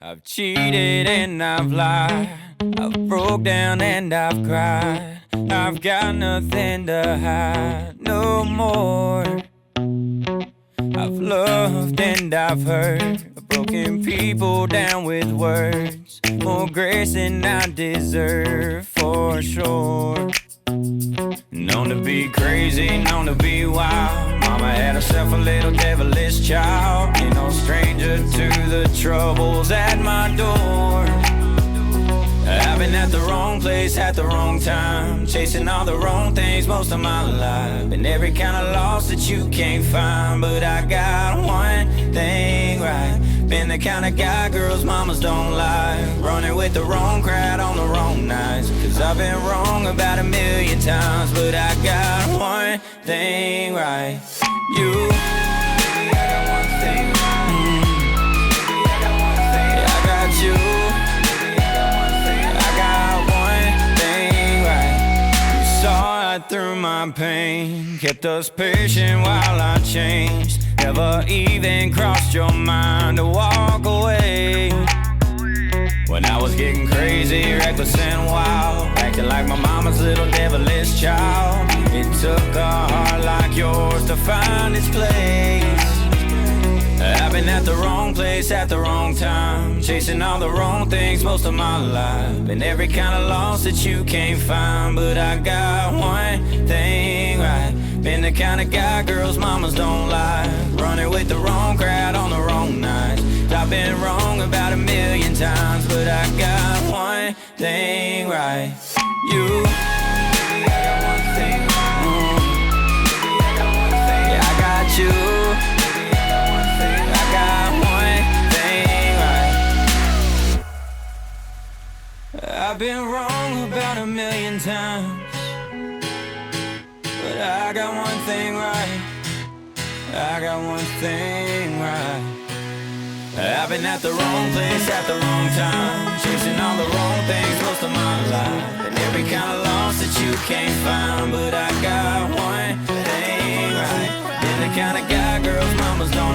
I've cheated and I've lied, I've broke down and I've cried. I've got nothing to hide no more. I've loved and I've hurt, broken people down with words, more grace than I deserve for sure. Known to be crazy, known to be wild. Mama had herself a little devilish child. Ain't no stranger to the troubles at my door. I've been at the wrong place at the wrong time, chasing all the wrong things most of my life. Been every kind of loss that you can't find, but I got one thing right. Been the kind of guy girls mamas don't like, running with the wrong crowd on the wrong nights. Cause I've been wrong about 1,000,000 times, but I got one thing right. You, baby, I got one thing right. Baby, I got one thing right. I got you. Baby, I got one thing right. I got one thing right. You saw right through my pain, kept us patient while I changed. Never even crossed your mind to walk away. When I was getting crazy, reckless and wild, acting like my mama's little devilish child. It took a heart like yours to find its place. I've been at the wrong place at the wrong time, chasing all the wrong things most of my life. Been every kind of loss that you can't find, but I got one thing right. Been the kind of guy girls mamas don't like, running with the wrong crowd on the wrong nights. I've been wrong about 1,000,000 times, but I got one thing right. You, baby, I got one thing right. Baby, I got one thing. Yeah, I got you. Baby, I got one thing. I got one thing right. I've been wrong about 1,000,000 times, but I got one thing right. I got one thing right. I've been at the wrong place at the wrong time, chasing all the wrong things most of my life. And every kind of loss that you can't find, but I got one thing right. Been the kind of guy girls mamas don't